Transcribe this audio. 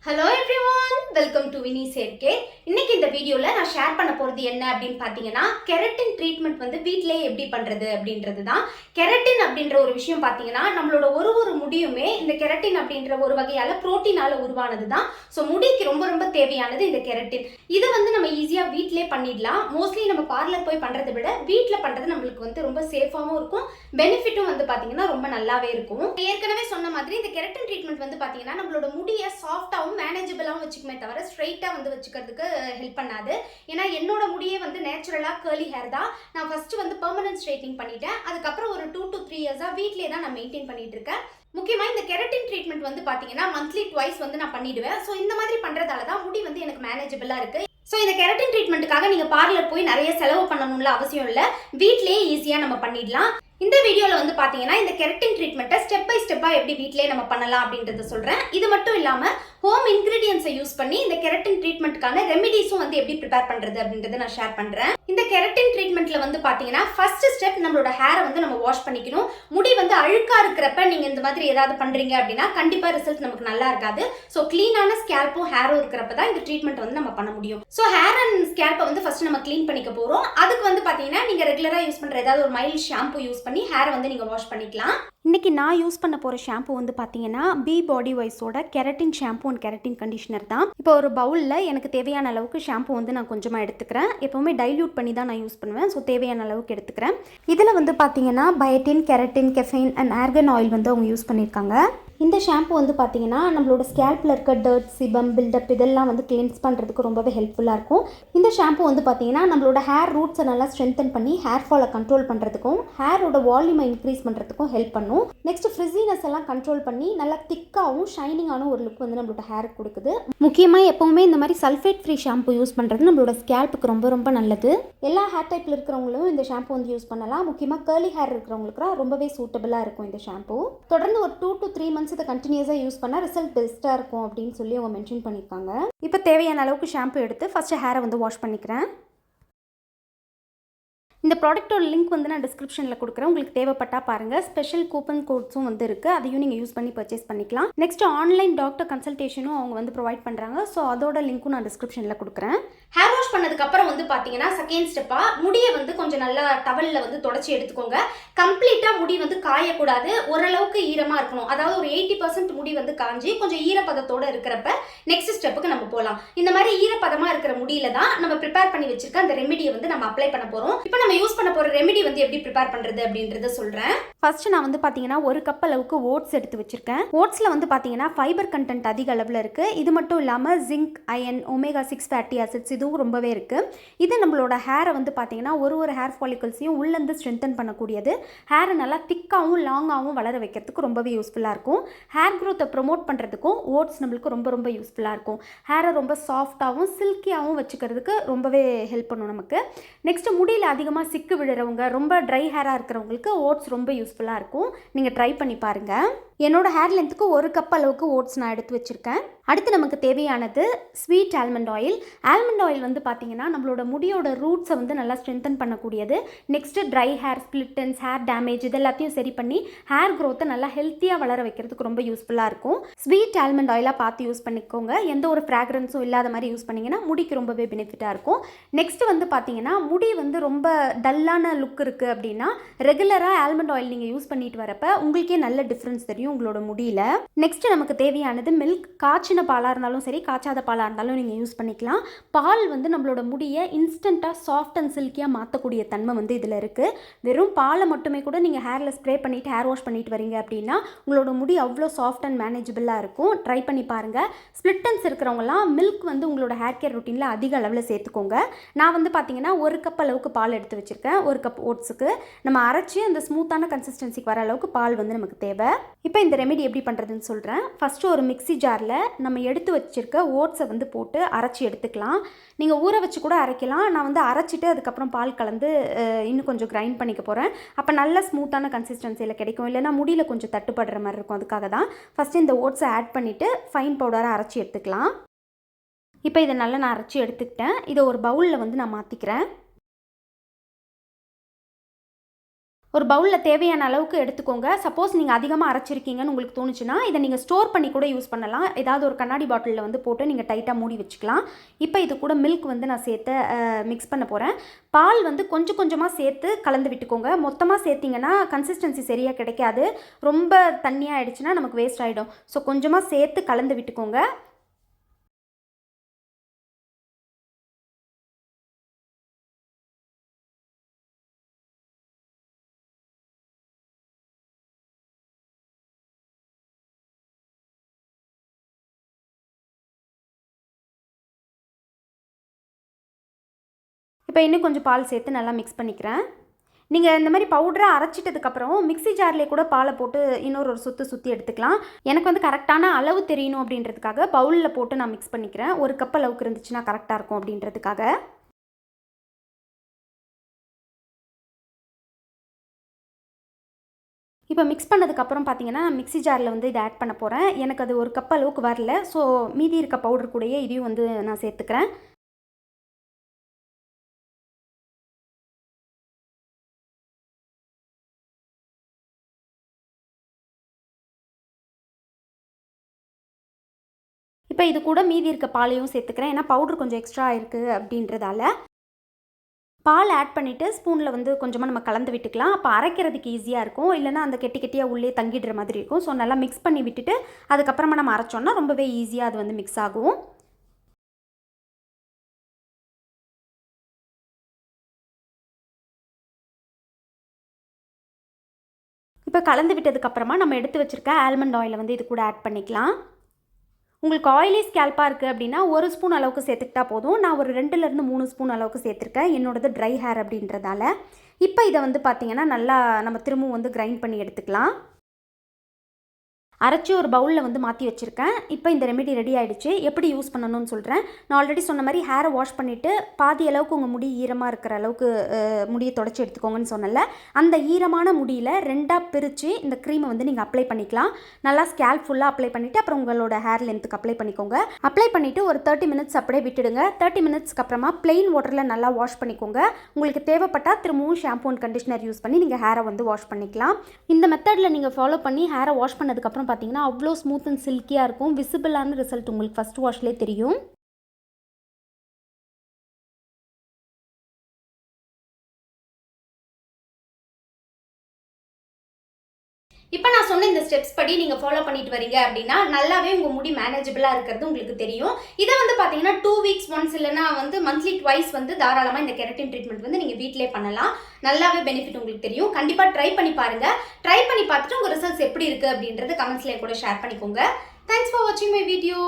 Hello everyone, welcome to Vini's Hair Care. இன்னைக்கு இந்த வீடியோல நான் ஷேர் பண்ண போறது என்ன அப்படினு பாத்தீங்கன்னா கெரட்டின் ட்ரீட்மெண்ட் வந்து வீட்லயே எப்படி பண்றது அப்படின்றது தான். கெரட்டின் அப்படின்ற ஒரு விஷயம் பாத்தீங்கன்னா நம்மளோட ஒரு முடியுமே இந்த கெரட்டின் அப்படின்ற ஒரு வகையால புரோட்டீனால உருவானது தான். சோ முடிக்கு ரொம்ப தேவையானது இந்த கெரட்டின். இது வந்து நம்ம ஈஸியா வீட்லயே பண்ணிடலாம். மோஸ்ட்லி நம்ம பார்லர் போய் பண்றதை விட வீட்ல பண்றது நமக்கு வந்து ரொம்ப சேஃபாவும் இருக்கும். பெனிஃபிட்டும் வந்து பாத்தீங்கன்னா ரொம்ப நல்லாவே இருக்கும். ஏற்கனவே சொன்ன மாதிரி இந்த கெரட்டின் ட்ரீட்மெண்ட் வந்து பாத்தீங்கன்னா நம்மளோட முடியை சாஃப்டாவும் மேனேஜபிளாகவும் வச்சுக்குமே தவிர ஸ்ட்ரைட்டாக வந்து வச்சுக்கிறதுக்கு ஹெல்ப் பண்ணாது. ஏன்னா என்னோட முடியே வந்து நேச்சுரலாக கேர்லி ஹேர் தான். நான் ஃபர்ஸ்ட் வந்து பெர்மனன்ட் ஸ்ட்ரைட்னிங் பண்ணிட்டேன். அதுக்கப்புறம் ஒரு 2 to 3 இயர்ஸாக வீட்லேயே தான் நான் மெயின்டைன் பண்ணிட்டு இருக்கேன். முக்கியமாக இந்த கெரட்டின் ட்ரீட்மெண்ட் வந்து பார்த்தீங்கன்னா மந்த்லி ட்வைஸ் வந்து நான் பண்ணிடுவேன். ஸோ இந்த மாதிரி பண்ணுறதால தான் முடி வந்து எனக்கு மேனேஜபிளாக இருக்குது. ஸோ இந்த கெரட்டின் ட்ரீட்மெண்ட்டுக்காக நீங்கள் பார்லர் போய் நிறைய செலவு பண்ணணும்ல அவசியம் இல்லை. வீட்லேயே ஈஸியாக நம்ம பண்ணிடலாம். இந்த வீடியோவில் வந்து பார்த்தீங்கன்னா இந்த கெரட்டின் ட்ரீட்மெண்ட்டை ஸ்டெப் பை ஸ்டெப்பாக எப்படி வீட்லேயே நம்ம பண்ணலாம் அப்படின்றத சொல்கிறேன். இது மட்டும் இல்லாமல் ஹோம் இன்கிரீடியன்ஸை யூஸ் பண்ணி இந்த கெரட்டின் ட்ரீட்மெண்ட்டுக்கான ரெமிடிஸும் வந்து எப்படி ப்ரிப்பேர் பண்ணுறது அப்படின்றத நான் ஷேர் பண்ணுறேன். இந்த கெரட்டின் ட்ரீட்மெண்ட்டில் வந்து பார்த்தீங்கன்னா ஃபர்ஸ்ட் ஸ்டெப் நம்மளோட ஹேரை வந்து நம்ம வாஷ் பண்ணிக்கணும். முடி வந்து அழுக்காக இருக்கிறப்ப நீங்கள் இந்த மாதிரி ஏதாவது பண்ணுறீங்க அப்படின்னா கண்டிப்பாக ரிசல்ட் நமக்கு நல்லா இருக்காது. ஸோ க்ளீனான ஸ்கேல்ப்பும் ஹேரும் இருக்கிறப்ப தான் இந்த ட்ரீட்மெண்ட் வந்து நம்ம பண்ண முடியும். ஸோ ஹேர் அண்ட் ஸ்கேல்ப்பை வந்து ஃபர்ஸ்ட் நம்ம க்ளீன் பண்ணிக்க போகிறோம். அதுக்கு வந்து பார்த்தீங்கன்னா நீங்கள் ரெகுலராக யூஸ் பண்ணுற ஏதாவது ஒரு மைல்ட் ஷாம்பு யூஸ் பண்ணி ஹேரை வந்து நீங்கள் வாஷ் பண்ணிக்கலாம். இன்றைக்கி நான் யூஸ் பண்ண போகிற ஷாம்பு வந்து பார்த்தீங்கன்னா 𝗵𝗀𝗶𝗵𝗺 keratin shampoo and keratin conditioner தான். இப்போ ஒரு பவுலில் எனக்கு தேவையான அளவுக்கு ஷாம்பு வந்து நான் கொஞ்சமாக எடுத்துக்கிறேன். எப்போவுமே டைல்யூட் பண்ணி தான் நான் யூஸ் பண்ணுவேன். ஸோ தேவையான அளவுக்கு எடுத்துக்கிறேன். இதில் வந்து பார்த்தீங்கன்னா biotin, keratin, caffeine and organ oil வந்து அவங்க யூஸ் பண்ணியிருக்காங்க. இந்த ஷாம்பு வந்து பார்த்தீங்கன்னா நம்மளோட ஸ்கேல்பில் இருக்க டர்ட், சிபம், பில்டப் இதெல்லாம் வந்து கிளீன்ஸ் பண்ணுறதுக்கு ரொம்பவே ஹெல்ப்ஃபுல்லாக இருக்கும். இந்த ஷாம்பு வந்து பார்த்தீங்கன்னா நம்மளோட ஹேர் ரூட்ஸை நல்லா ஸ்ட்ரென்தன் பண்ணி ஹேர் ஃபாலை கண்ட்ரோல் பண்ணுறதுக்கும் ஹேரோட வால்யூமை இன்க்ரீஸ் பண்ணுறதுக்கும் ஹெல்ப் பண்ணும். நெக்ஸ்ட் ஃப்ரிஸினஸ் எல்லாம் கண்ட்ரோல் பண்ணி நல்லா திக்காகவும் ஷைனிங்கான ஒரு லுக் வந்து நம்மளோட ஹேருக்கு கொடுக்குது. முக்கியமாக எப்போவுமே இந்த மாதிரி சல்ஃபேட் ஃப்ரீ ஷாம்பு யூஸ் பண்ணுறது நம்மளோட ஸ்கேல்ப்புக்கு ரொம்ப நல்லது. எல்லா ஹேர் டைப்பில் இருக்கிறவங்களும் இந்த ஷாம்பு வந்து யூஸ் பண்ணலாம். முக்கியமாக கேர்லி ஹேர் இருக்கிறவங்களுக்கு ரொம்பவே சூட்டபிளாக இருக்கும் இந்த ஷாம்பு. தொடர்ந்து ஒரு 2 to 3 months இதை கண்டினியூஸாக யூஸ் பண்ணால் ரிசல்ட் பெஸ்ட்டாக இருக்கும் அப்படின்னு சொல்லி அவங்க மென்ஷன் பண்ணியிருக்காங்க. இப்போ தேவையான அளவுக்கு ஷாம்பு எடுத்து ஃபஸ்ட்டு ஹேரை வந்து வாஷ் பண்ணிக்கிறேன். இந்த ப்ராடக்ட்டோட லிங்க் வந்து நான் டிஸ்கிரிப்ஷனில் கொடுக்குறேன். உங்களுக்கு தேவைப்பட்டால் பாருங்கள். ஸ்பெஷல் கூப்பன் கோட்ஸும் வந்து இருக்குது. அதையும் நீங்கள் யூஸ் பண்ணி பர்ச்சேஸ் பண்ணிக்கலாம். நெக்ஸ்ட் ஆன்லைன் டாக்டர் கன்சல்டேஷனும் அவங்க வந்து ப்ரொவைட் பண்ணுறாங்க. ஸோ அதோட லிங்க்கும் நான் டிஸ்கிரிப்ஷனில் கொடுக்குறேன். ஹேர் வாஷ் பண்ணதுக்கப்புறம் வந்து பார்த்தீங்கன்னா செகண்ட் ஸ்டெப்பாக முடியை வந்து கொஞ்சம் நல்லா டவலில் வந்து தொடச்சி எடுத்துக்கோங்க. கம்ப்ளீட்டாக முடி வந்து காயக்கூடாது. ஓரளவுக்கு ஈரமாக இருக்கணும். அதாவது ஒரு 80% முடி வந்து காஞ்சி கொஞ்சம் ஈரப்பதத்தோடு இருக்கிறப்ப நெக்ஸ்ட் ஸ்டெப்புக்கு நம்ம போகலாம். இந்த மாதிரி ஈரப்பதமாக இருக்கிற முடியில தான் நம்ம ப்ரிப்பேர் பண்ணி வச்சிருக்க அந்த ரெமிடியை வந்து நம்ம அப்ளை பண்ண போகிறோம். இப்போ நம்ம யூஸ் பண்ண போற ரெமிடி வந்து எப்படி ப்ரிப்பேர் பண்றது அப்படின்றத சொல்றேன். ஃபர்ஸ்ட் நான் வந்து பாத்தீங்கன்னா 1 கப் அளவுக்கு ஓட்ஸ் எடுத்து வச்சிருக்கேன். ஓட்ஸ்ல வந்து பாத்தீங்கன்னா ஃபைபர் கண்டென்ட் அதிக அளவுல இருக்கு. இது மட்டும் இல்லாம ஜிங்க், அயன், 𝗪6 ஃபேட்டி ஆசிட்ஸ் இதுவும் ரொம்பவே இருக்கு. இது நம்மளோட ஹேரை வந்து பாத்தீங்கன்னா ஒரு ஹேர் ஃபாலிகல்ஸையும் உள்ள இருந்து ஸ்ட்ரென்தன் பண்ணக்கூடியது. ஹேரை நல்லா திக்காவும் லாங்காவும் வளர வைக்கிறதுக்கு ரொம்பவே யூஸ்ஃபுல்லா இருக்கும். ஹேர் க்ரோத்தை ப்ரொமோட் பண்றதுக்கும் ஓட்ஸ் நம்மளுக்கு ரொம்ப யூஸ்ஃபுல்லா இருக்கும். ஹேரை ரொம்ப சாஃப்டாகவும் சில்கியாகவும் வச்சுக்கிறதுக்கு ரொம்பவே ஹெல்ப் பண்ணும் நமக்கு. நெக்ஸ்ட் முடியல அதிகமாக சிக்கு விழுறவங்க, ரொம்ப ட்ரை ஹேராக இருக்கிறவங்களுக்கு ஓட்ஸ் ரொம்ப யூஸ்ஃபுல்லாக இருக்கும். நீங்கள் ட்ரை பண்ணி பாருங்கள். என்னோட ஹேர் லென்த்துக்கு 1 கப் அளவுக்கு ஓட்ஸ் நான் எடுத்து வச்சுருக்கேன். அடுத்து நமக்கு தேவையானது sweet almond oil. Almond oil வந்து பார்த்திங்கன்னா நம்மளோட முடியோட ரூட்ஸை வந்து நல்லா ஸ்ட்ரென்தன் பண்ணக்கூடியது. Next try hair, split ends, hair damage இது எல்லாத்தையும் சரி பண்ணி ஹேர் க்ரோத்தை நல்லா ஹெல்த்தியாக வளர வைக்கிறதுக்கு ரொம்ப யூஸ்ஃபுல்லாக இருக்கும். ஸ்வீட் ஆல்மண்ட் ஆயிலாக பார்த்து யூஸ் பண்ணிக்கோங்க. எந்த ஒரு ஃப்ராக்ரன்ஸும் இல்லாத மாதிரி யூஸ் பண்ணிங்கன்னா முடிக்கு ரொம்பவே பெனிஃபிட்டாக இருக்கும். நெக்ஸ்ட்டு வந்து பார்த்திங்கன்னா முடி வந்து ரொம்ப டல்லான லுக் இருக்குது அப்படின்னா ரெகுலராக ஆல்மண்ட் ஆயில் நீங்கள் யூஸ் பண்ணிட்டு வரப்ப உங்களுக்கே நல்ல டிஃப்ரென்ஸ் தெரியும் உங்களோட முடியல. நெக்ஸ்ட் நமக்கு தேவையானது மில்க். காய்ச்சின பாலாக இருந்தாலும் சரி, காய்ச்சாத பாலாக இருந்தாலும் நீங்கள் யூஸ் பண்ணிக்கலாம். பால் வந்து நம்மளோட முடியை இன்ஸ்டண்ட்டாக சாஃப்ட் அண்ட் சில்கியாக மாற்றக்கூடிய தன்மை வந்து இதில் இருக்குது. வெறும் பாலை மட்டுமே கூட நீங்கள் ஹேரில் ஸ்ப்ரே பண்ணிவிட்டு ஹேர் வாஷ் பண்ணிட்டு வரீங்க அப்படின்னா உங்களோட முடி அவ்வளோ சாஃப்ட் அண்ட் மேனேஜபிளாக இருக்கும். ட்ரை பண்ணி பாருங்கள். ஸ்பிளிட்டன்ஸ் இருக்கிறவங்களாம் மில்க் வந்து உங்களோட ஹேர் கேர் ரொட்டீனில் அதிக அளவில் சேர்த்துக்கோங்க. நான் வந்து பார்த்தீங்கன்னா 1 கப் அளவுக்கு பால் எடுத்து வச்சுருக்கேன். 1 கப் ஓட்ஸுக்கு நம்ம அரைச்சி அந்த ஸ்மூத்தான கன்சிஸ்டன்சிக்கு வர அளவுக்கு பால் வந்து நமக்கு தேவை. இப்போ இந்த ரெமிடி எப்படி பண்ணுறதுன்னு சொல்கிறேன். ஃபஸ்ட்டு ஒரு மிக்ஸி ஜாரில் நம்ம எடுத்து வச்சுருக்க ஓட்ஸை வந்து போட்டு அரைச்சி எடுத்துக்கலாம். நீங்கள் ஊற வச்சு கூட அரைக்கலாம். நான் வந்து அரைச்சிட்டு அதுக்கப்புறம் பால் கலந்து இன்னும் கொஞ்சம் கிரைண்ட் பண்ணிக்க போகிறேன். அப்போ நல்ல ஸ்மூத்தான கன்சிஸ்டன்சியில் கிடைக்கும். இல்லைனா முடியில் கொஞ்சம் தட்டுப்படுற மாதிரி இருக்கும். அதுக்காக தான் ஃபஸ்ட்டு இந்த ஓட்ஸை ஆட் பண்ணிவிட்டு ஃபைன் பவுடராக அரைச்சி எடுத்துக்கலாம். இப்போ இதை நல்லா நான் அரைச்சி எடுத்துக்கிட்டேன். இதை ஒரு பவுலில் வந்து நான் மாற்றிக்கிறேன். ஒரு பவுலில் தேவையான அளவுக்கு எடுத்துக்கோங்க. சப்போஸ் நீங்கள் அதிகமாக அரைச்சிருக்கீங்கன்னு உங்களுக்கு தோணுச்சுன்னா இதை நீங்கள் ஸ்டோர் பண்ணி கூட யூஸ் பண்ணலாம். ஏதாவது ஒரு கண்ணாடி பாட்டிலில் வந்து போட்டு நீங்கள் டைட்டாக மூடி வச்சுக்கலாம். இப்போ இது கூட மில்க் வந்து நான் சேர்த்து மிக்ஸ் பண்ண போகிறேன். பால் வந்து கொஞ்சம் கொஞ்சமாக சேர்த்து கலந்து விட்டுக்கோங்க. மொத்தமாக சேர்த்திங்கன்னா கன்சிஸ்டன்சி சரியாக கிடைக்காது. ரொம்ப தண்ணியாக ஆகிடுச்சுன்னா நமக்கு வேஸ்ட் ஆகிடும். ஸோ கொஞ்சமாக சேர்த்து கலந்து விட்டுக்கோங்க. இப்போ இன்னும் கொஞ்சம் பால் சேர்த்து நல்லா மிக்ஸ் பண்ணிக்கிறேன். நீங்கள் இந்த மாதிரி பவுடராக அரைச்சிட்டதுக்கப்புறம் மிக்ஸி ஜார்லேயே கூட பாலை போட்டு இன்னொரு சுற்றி எடுத்துக்கலாம். எனக்கு வந்து கரெக்டான அளவு தெரியணும் அப்படின்றதுக்காக பவுலில் போட்டு நான் மிக்ஸ் பண்ணிக்கிறேன். ஒரு கப் அளவுக்கு இருந்துச்சுன்னா கரெக்டாக இருக்கும் அப்படின்றதுக்காக. இப்போ மிக்ஸ் பண்ணதுக்கப்புறம் பார்த்தீங்கன்னா நான் மிக்ஸி ஜாரில் வந்து இதை ஆட் பண்ண போகிறேன். எனக்கு அது ஒரு கப் அளவுக்கு வரல. ஸோ மீதி இருக்க பவுடர் கூடயே இதையும் வந்து நான் சேர்த்துக்கிறேன். இப்போ இது கூட மீதி இருக்க பாலையும் சேர்த்துக்கிறேன். ஏன்னா பவுடர் கொஞ்சம் எக்ஸ்ட்ரா இருக்குது அப்படின்றதால. பால் ஆட் பண்ணிவிட்டு ஸ்பூனில் வந்து கொஞ்சமாக நம்ம கலந்து விட்டுக்கலாம். அப்போ அரைக்கிறதுக்கு ஈஸியாக இருக்கும். இல்லைனா அந்த கெட்டியாக உள்ளே தங்கிடுற மாதிரி இருக்கும். ஸோ நல்லா மிக்ஸ் பண்ணி விட்டுட்டு அதுக்கப்புறமா நம்ம அரைச்சோன்னா ரொம்பவே ஈஸியாக அது வந்து மிக்ஸ் ஆகும். இப்போ கலந்து விட்டதுக்கப்புறமா நம்ம எடுத்து வச்சுருக்க ஆல்மண்ட் ஆயிலை வந்து இது கூட ஆட் பண்ணிக்கலாம். உங்களுக்கு ஆயிலி ஸ்கேல்பாக இருக்குது அப்படின்னா 1 ஸ்பூன் அளவுக்கு சேர்த்துக்கிட்டா போதும். நான் ஒரு 2லேருந்து 3 ஸ்பூன் அளவுக்கு சேர்த்துருக்கேன். என்னோடது ட்ரை ஹேர் அப்படின்றதால. இப்போ இதை வந்து பார்த்திங்கன்னா நல்லா நம்ம திரும்பவும் வந்து கிரைண்ட் பண்ணி எடுத்துக்கலாம். அரைச்சி ஒரு பவுலில் வந்து மாற்றி வச்சுருக்கேன். இப்போ இந்த ரெமெடி ரெடி ஆகிடுச்சு. எப்படி யூஸ் பண்ணணும்னு சொல்கிறேன். நான் ஆல்ரெடி சொன்ன மாதிரி ஹேரை வாஷ் பண்ணிவிட்டு பாதி அளவுக்கு உங்கள் முடி ஈரமாக இருக்கிற அளவுக்கு முடியை தொடச்சி எடுத்துக்கோங்கன்னு சொன்னல. அந்த ஈரமான முடியில் 2ஆக பிரித்து இந்த க்ரீமை வந்து நீங்கள் அப்ளை பண்ணிக்கலாம். நல்லா ஸ்கேல்ப் ஃபுல்லாக அப்ளை பண்ணிவிட்டு அப்புறம் உங்களோட ஹேர் லென்த்துக்கு அப்ளை பண்ணிக்கோங்க. அப்ளை பண்ணிவிட்டு ஒரு 30 மினிட்ஸ் அப்படியே விட்டுடுங்க. 30 மினிட்ஸ்க்கு அப்புறமா ப்ளெயின் வாட்டரில் நல்லா வாஷ் பண்ணிக்கோங்க. உங்களுக்கு தேவைப்பட்டால் திரும்பவும் ஷாம்பூ அண்ட் கண்டிஷனர் யூஸ் பண்ணி நீங்கள் ஹேரை வந்து வாஷ் பண்ணிக்கலாம். இந்த மெத்தடில் நீங்கள் ஃபாலோ பண்ணி ஹேரை வாஷ் பண்ணதுக்கப்புறம் பார்த்தீங்கன்னா அவ்வளோ ஸ்மூத் அண்ட் சில்கியாக இருக்கும். விசிபிளான ரிசல்ட் உங்களுக்கு ஃபர்ஸ்ட் வாஷ்லேயே தெரியும். இப்போ நான் சொன்ன இந்த ஸ்டெப்ஸ் படி நீங்கள் ஃபாலோ பண்ணிட்டு வரீங்க அப்படின்னா நல்லாவே உங்கள் முடி மேனேஜபிளாக இருக்கிறது உங்களுக்கு தெரியும். இதை வந்து பார்த்தீங்கன்னா 2 வீக்ஸ் ஒன்ஸ் இல்லைனா வந்து மந்த்லி ட்வைஸ் வந்து தாராளமாக இந்த கெரட்டின் ட்ரீட்மெண்ட் வந்து நீங்கள் வீட்டிலே பண்ணலாம். நல்லாவே பெனிஃபிட் உங்களுக்கு தெரியும். கண்டிப்பாக ட்ரை பண்ணி பாருங்கள். ட்ரை பண்ணி பார்த்துட்டு உங்கள் ரிசல்ட்ஸ் எப்படி இருக்குது அப்படின்றது கமெண்ட்ஸ்லேயே கூட ஷேர் பண்ணிக்கோங்க. தேங்க்ஸ் ஃபார் வாட்சிங் மை வீடியோ.